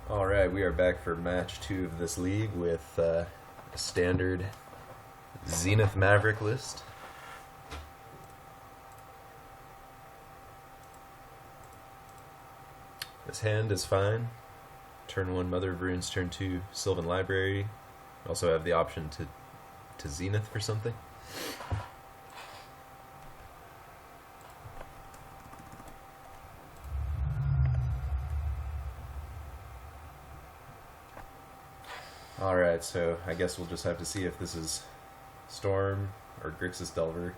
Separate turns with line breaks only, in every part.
Alright, we are back for match 2 of this league with a standard Zenith Maverick list. This hand is fine. Turn 1 Mother of Runes, turn 2 Sylvan Library. Also have the option to Zenith for something. Alright, so I guess we'll just have to see if this is Storm or Grixis Delver.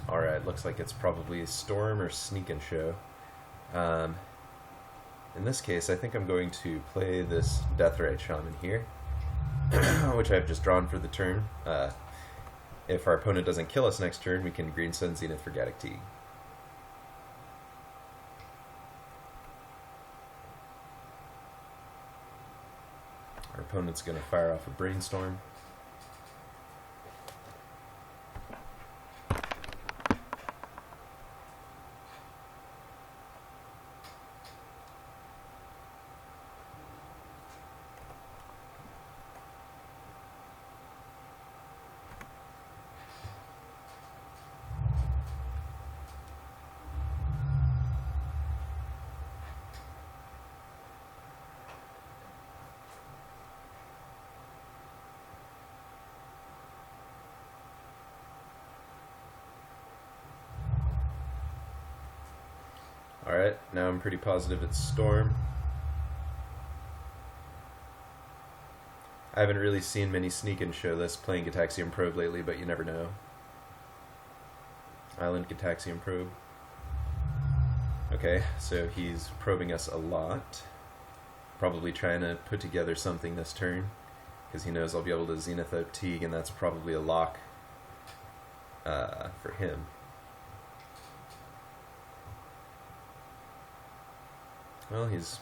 Alright, looks like it's probably Storm or Sneak and Show. In this case, I think I'm going to play this Deathrite Shaman here, which I've just drawn for the turn. If our opponent doesn't kill us next turn, we can Green Sun Zenith for Gaddock Teeg. Our opponent's going to fire off a Brainstorm. Alright, now I'm pretty positive it's Storm. I haven't really seen many Sneak and Show lists playing Gitaxian Probe lately, but you never know. Island Gitaxian Probe. Okay, so he's probing us a lot. Probably trying to put together something this turn, because he knows I'll be able to Zenith out Teeg, and that's probably a lock for him. Well, he's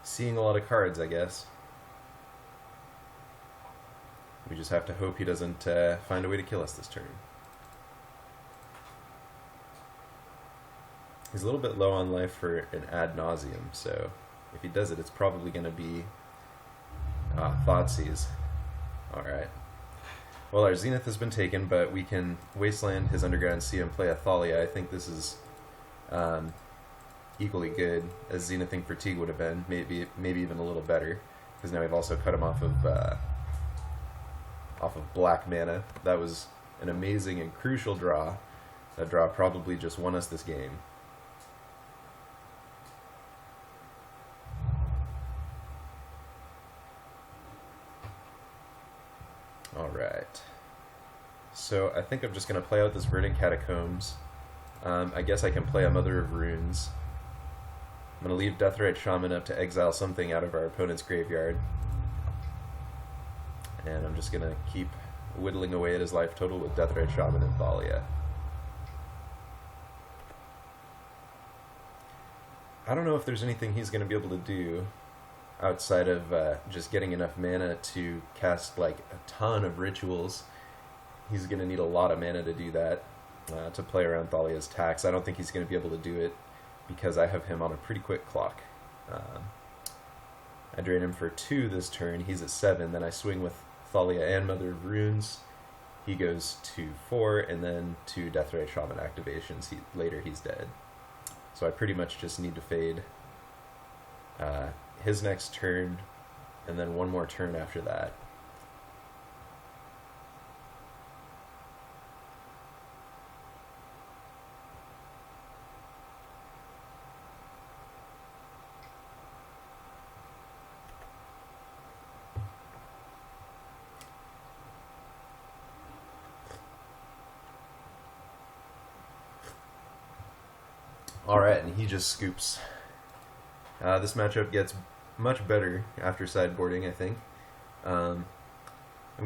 seeing a lot of cards, I guess. We just have to hope he doesn't find a way to kill us this turn. He's a little bit low on life for an ad nauseum, so if he does it, it's probably going to be Thoughtseize. Alright. Well, our Zenith has been taken, but we can Wasteland his Underground Sea and play a Thalia. I think this is equally good as Zenithing for Teeg would have been, maybe even a little better, because now we've also cut him off of black mana. That was an amazing and crucial draw. That draw probably just won us this game. Alright. So I think I'm just going to play out this Verdant Catacombs. I guess I can play a Mother of Runes. I'm going to leave Deathrite Shaman up to exile something out of our opponent's graveyard. And I'm just going to keep whittling away at his life total with Deathrite Shaman and Thalia. I don't know if there's anything he's going to be able to do outside of just getting enough mana to cast like a ton of rituals. He's going to need a lot of mana to do that, to play around Thalia's tax. I don't think he's going to be able to do it, because I have him on a pretty quick clock. I drain him for 2 this turn, he's at 7, then I swing with Thalia and Mother of Runes. He goes to 4, and then 2 Deathrite Shaman activations. Later he's dead. So I pretty much just need to fade his next turn, and then 1 more turn after that. Alright, and he just scoops. This matchup gets much better after sideboarding, I think. I'm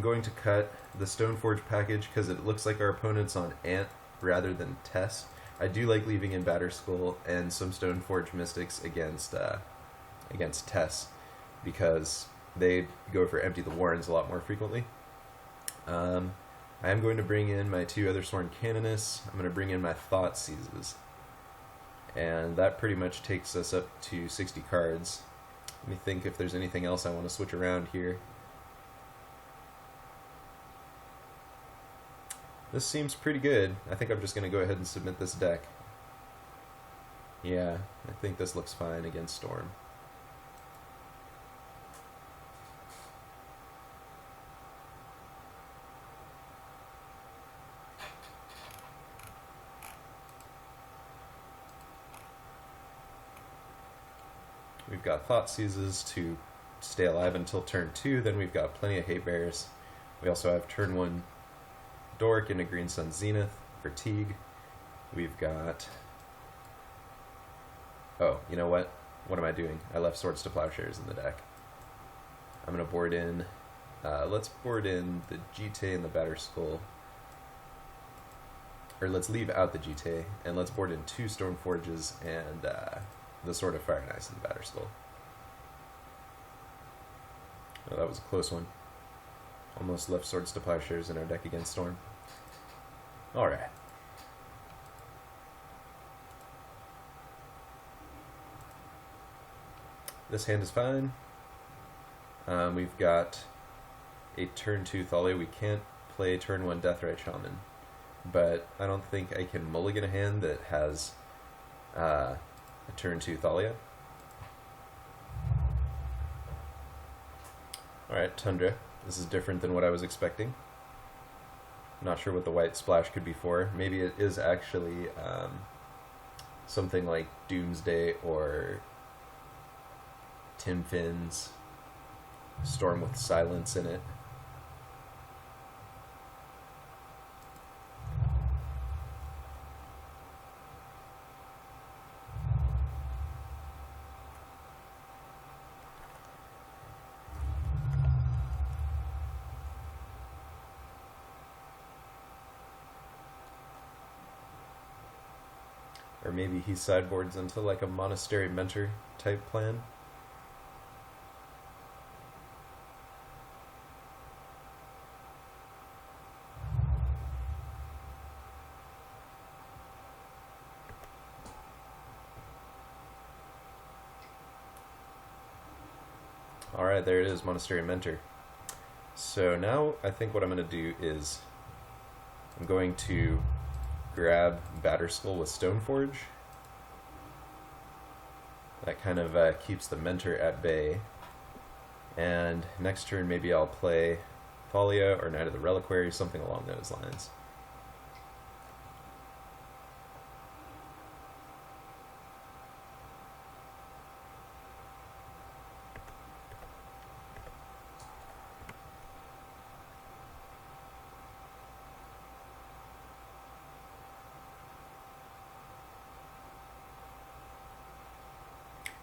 going to cut the Stoneforge package because it looks like our opponent's on Ant rather than Tess. I do like leaving in Batterskull and some Stoneforge Mystics against against Tess, because they go for Empty the Warrens a lot more frequently. I am going to bring in my 2 other Sworn Canonists. I'm going to bring in my Thought Seizes. And that pretty much takes us up to 60 cards. Let me think if there's anything else I want to switch around here. This seems pretty good. I think I'm just going to go ahead and submit this deck. Yeah, I think this looks fine against Storm. We've got Thought Seizes to stay alive until turn 2, then we've got plenty of Hate Bears. We also have turn 1 Dork into Green Sun Zenith for Teague. We've got... Oh, you know what? What am I doing? I left Swords to Plowshares in the deck. I'm going to board in... let's board in the Jite and the Batterskull. Or let's leave out the Jite, and let's board in 2 Stormforges and the Sword of Fire and Ice and the Batterskull. Oh, that was a close one. Almost left Swords to Plowshares in our deck against Storm. Alright. This hand is fine. We've got a turn 2 Thalia. We can't play turn 1 Deathrite Shaman, but I don't think I can mulligan a hand that has a turn 2 Thalia. Alright, Tundra. This is different than what I was expecting. Not sure what the white splash could be for. Maybe it is actually something like Doomsday or Tim Finn's Storm with Silence in it. Or maybe he sideboards into like a Monastery Mentor type plan. Alright, there it is, Monastery Mentor. So now I think what I'm going to do is I'm going to grab Batterskull with Stoneforge. That kind of keeps the Mentor at bay. And next turn maybe I'll play Thalia or Knight of the Reliquary, something along those lines.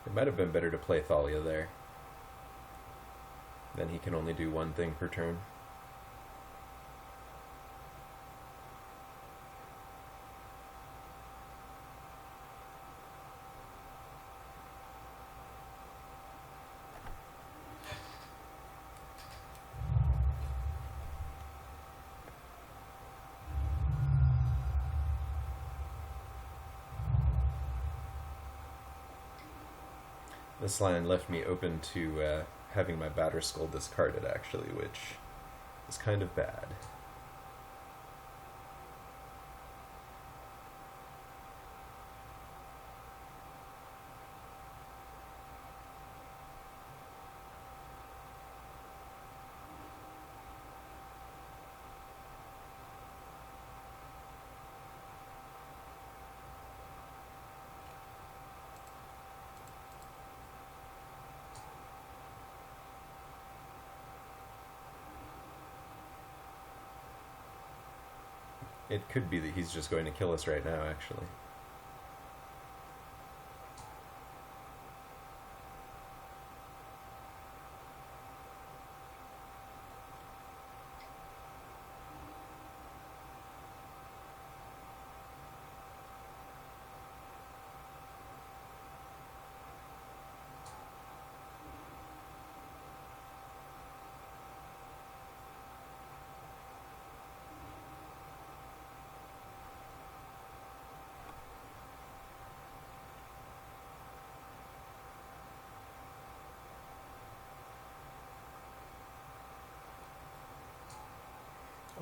It might have been better to play Thalia there. Then he can only do one thing per turn. This line left me open to having my Batterskull discarded, actually, which is kind of bad. It could be that he's just going to kill us right now, actually.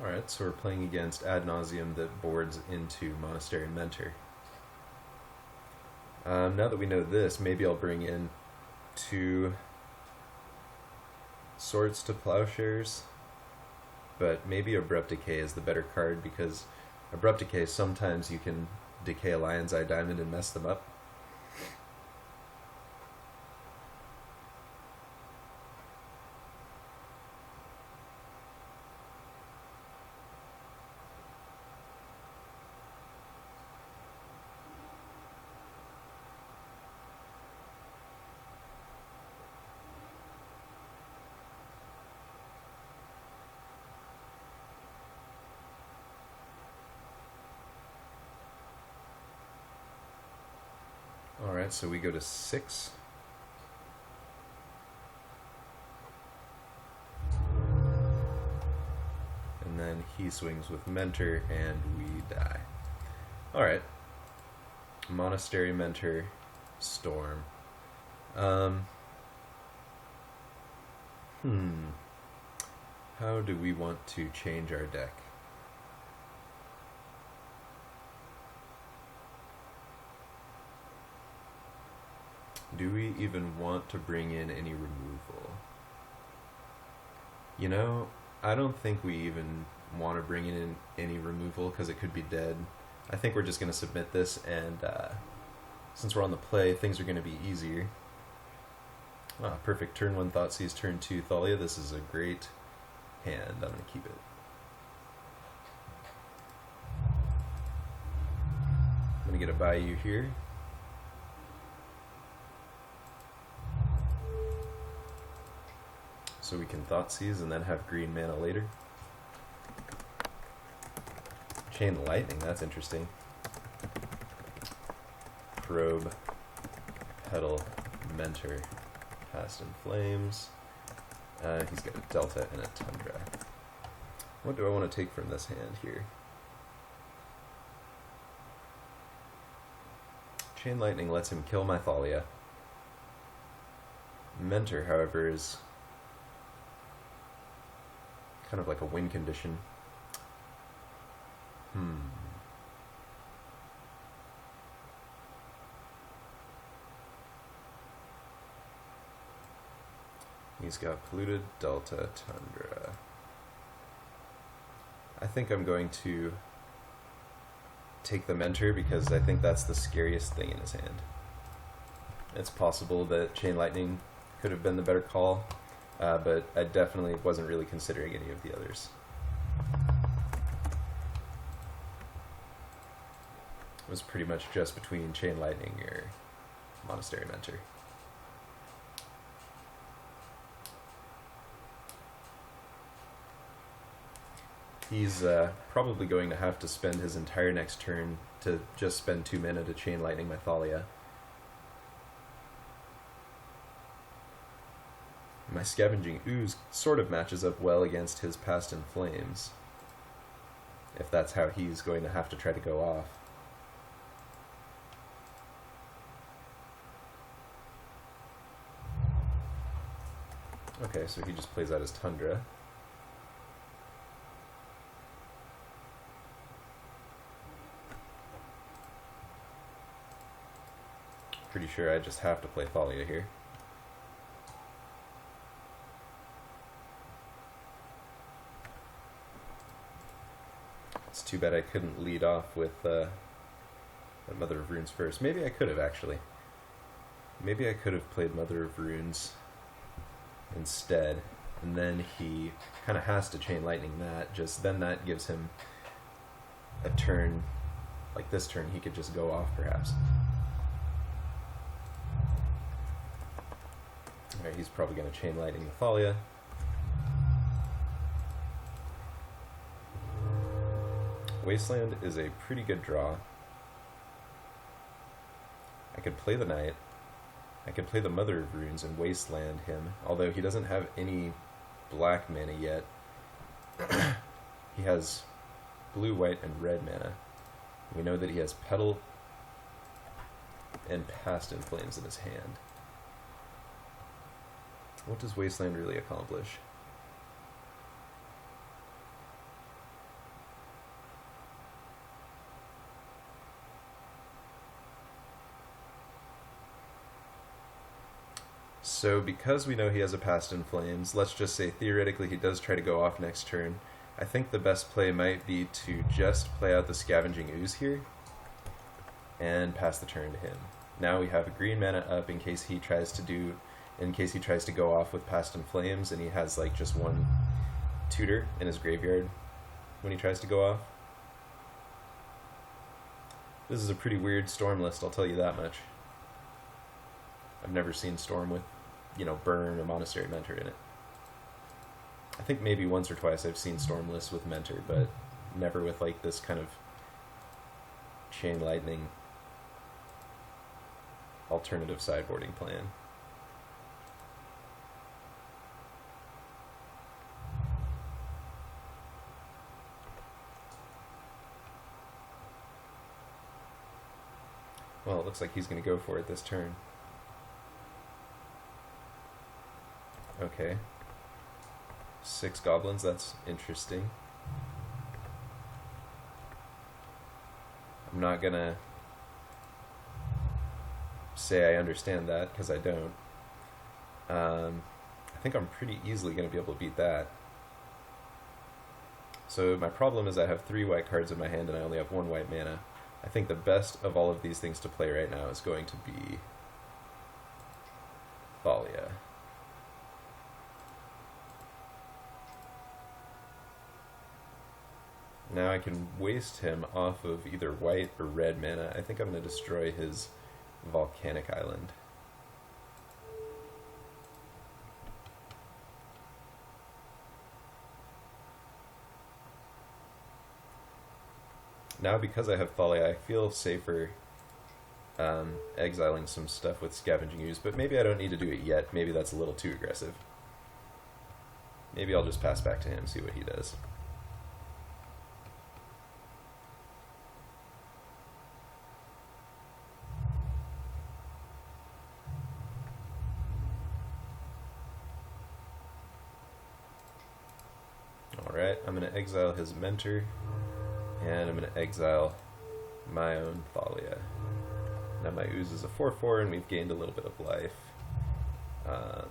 Alright, so we're playing against Ad Nauseam that boards into Monastery Mentor. Now that we know this, maybe I'll bring in 2 Swords to Plowshares, but maybe Abrupt Decay is the better card because Abrupt Decay, sometimes you can decay a Lion's Eye Diamond and mess them up. Alright, so we go to 6. And then he swings with Mentor, and we die. Alright. Monastery Mentor, Storm. How do we want to change our deck? Do we even want to bring in any removal? You know, I don't think we even want to bring in any removal because it could be dead. I think we're just going to submit this, and since we're on the play, things are going to be easier. Perfect. Turn 1 Thoughtseize, turn 2 Thalia. This is a great hand. I'm going to keep it. I'm going to get a Bayou here. So we can Thoughtseize and then have green mana later. Chain Lightning, that's interesting. Probe, Petal, Mentor, Past in Flames. He's got a Delta and a Tundra. What do I want to take from this hand here? Chain Lightning lets him kill my Thalia. Mentor, however, is kind of like a win condition. He's got Polluted, Delta, Tundra. I think I'm going to take the Mentor because I think that's the scariest thing in his hand. It's possible that Chain Lightning could have been the better call, but I definitely wasn't really considering any of the others. It was pretty much just between Chain Lightning or Monastery Mentor. He's probably going to have to spend his entire next turn to just spend 2 mana to Chain Lightning my Thalia. My Scavenging Ooze sort of matches up well against his Past in Flames, if that's how he's going to have to try to go off. Okay, so he just plays out his Tundra. Pretty sure I just have to play Thalia here. It's too bad I couldn't lead off with Mother of Runes first. Maybe I could have, actually. Maybe I could have played Mother of Runes instead, and then he kind of has to Chain Lightning that. Just then that gives him a turn, like this turn, he could just go off, perhaps. Alright, he's probably going to Chain Lightning the Thalia. Wasteland is a pretty good draw. I could play the Knight. I could play the Mother of Runes and Wasteland him, although he doesn't have any black mana yet. He has blue, white, and red mana. We know that he has Petal and Past in Flames in his hand. What does Wasteland really accomplish? So because we know he has a Past in Flames, let's just say theoretically he does try to go off next turn. I think the best play might be to just play out the Scavenging Ooze here and pass the turn to him. Now we have a green mana up in case he tries to go off with Past in Flames and he has like just one tutor in his graveyard when he tries to go off. This is a pretty weird Storm list, I'll tell you that much. I've never seen Storm with, Burn or Monastery Mentor in it. I think maybe once or twice I've seen Storm lists with Mentor, but never with like this kind of Chain Lightning alternative sideboarding plan. Well, it looks like he's going to go for it this turn. Okay. 6 goblins, that's interesting. I'm not gonna say I understand that, because I don't. I think I'm pretty easily going to be able to beat that. So my problem is I have 3 white cards in my hand and I only have 1 white mana. I think the best of all of these things to play right now is going to be Thalia. Now I can waste him off of either white or red mana. I think I'm going to destroy his volcanic island. Now because I have Thalia, I feel safer exiling some stuff with Scavenging Ooze, but maybe I don't need to do it yet. Maybe that's a little too aggressive. Maybe I'll just pass back to him, see what he does. Alright, I'm going to exile his Mentor, and I'm going to exile my own Thalia. Now my Ooze is a 4/4, and we've gained a little bit of life. I'm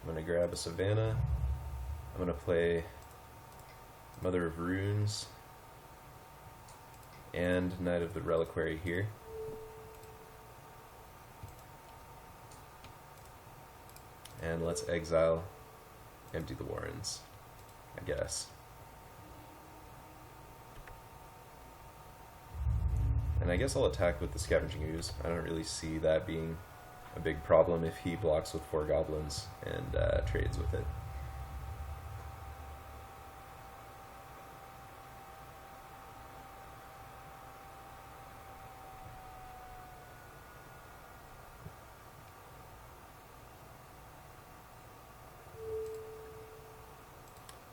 going to grab a Savannah. I'm going to play Mother of Runes and Knight of the Reliquary here. And let's exile Empty the Warrens, I guess. And I guess I'll attack with the Scavenging Ooze. I don't really see that being a big problem if he blocks with 4 goblins and trades with it.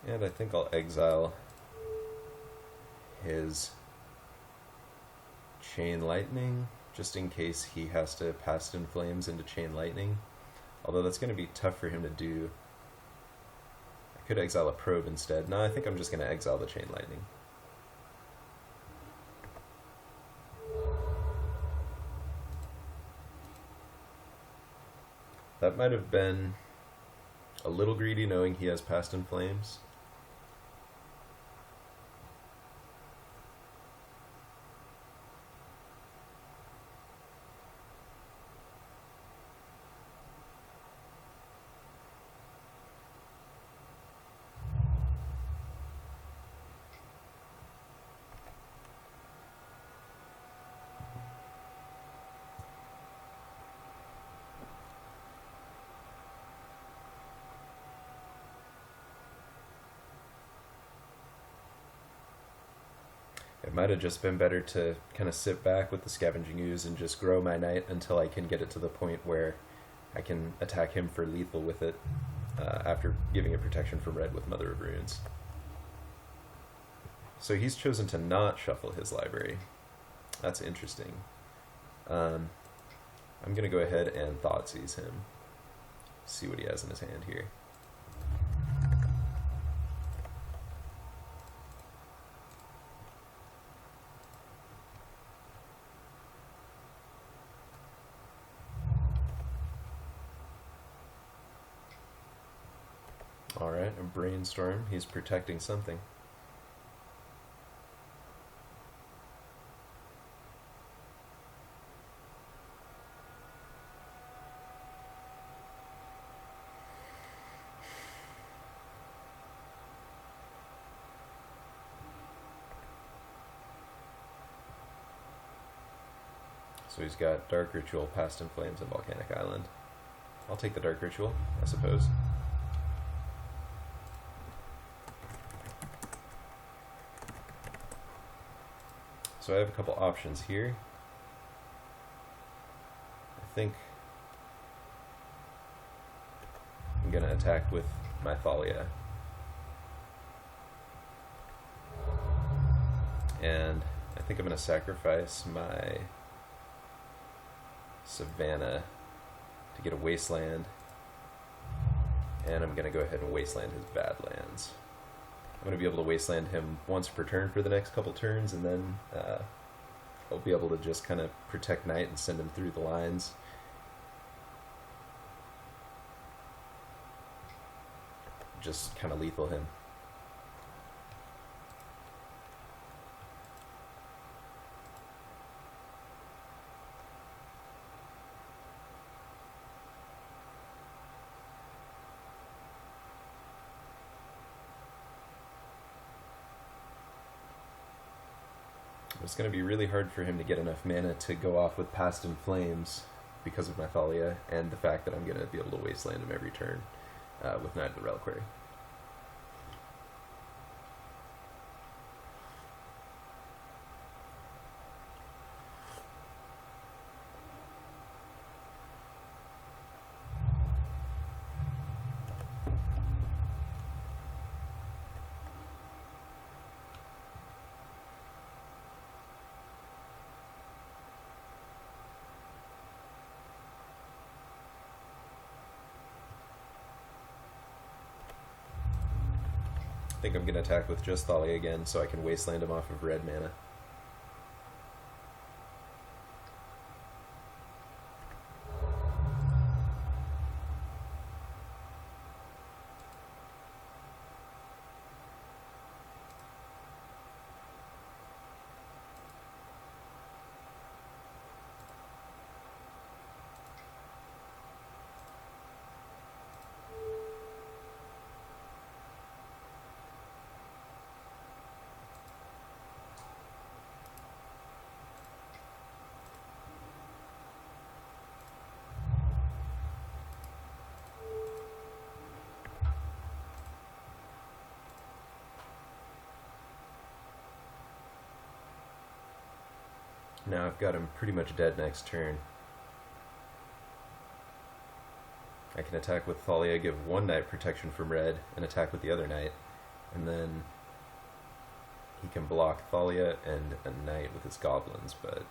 And I think I'll exile his Chain Lightning, just in case he has to Past in Flames into Chain Lightning. Although that's going to be tough for him to do. I could exile a Probe instead. No, I think I'm just going to exile the Chain Lightning. That might have been a little greedy knowing he has Past in Flames. It might have just been better to kind of sit back with the Scavenging Ooze and just grow my knight until I can get it to the point where I can attack him for lethal with it after giving it protection from red with Mother of Runes. So he's chosen to not shuffle his library. That's interesting. I'm going to go ahead and Thoughtseize him. See what he has in his hand here. Alright, a brainstorm. He's protecting something. So he's got Dark Ritual, Past in Flames, and Volcanic Island. I'll take the Dark Ritual, I suppose. So I have a couple options here. I think I'm going to attack with my Thalia. And I think I'm going to sacrifice my Savannah to get a Wasteland. And I'm going to go ahead and Wasteland his Badlands. I'm going to be able to Wasteland him once per turn for the next couple turns, and then I'll be able to just kind of protect Knight and send him through the lines. Just kind of lethal him. It's going to be really hard for him to get enough mana to go off with Past in Flames because of my Thalia and the fact that I'm going to be able to Wasteland him every turn with Knight of the Reliquary. I think I'm going to attack with just Thalia again so I can Wasteland him off of red mana. Now I've got him pretty much dead next turn. I can attack with Thalia, give one Knight protection from red, and attack with the other Knight. And then he can block Thalia and a Knight with his goblins, but...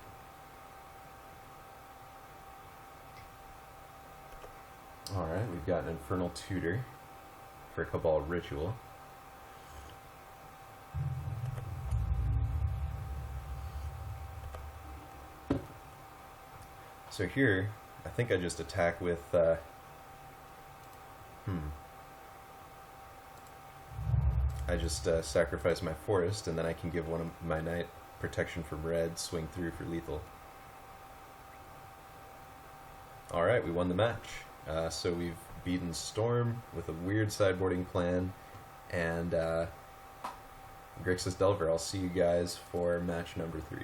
Alright, we've got an Infernal Tutor for a Cabal Ritual. So here, I think I just attack with, I just sacrifice my forest, and then I can give one of my Knight protection from red, swing through for lethal. Alright, we won the match. So we've beaten Storm with a weird sideboarding plan, and Grixis Delver. I'll see you guys for match number 3.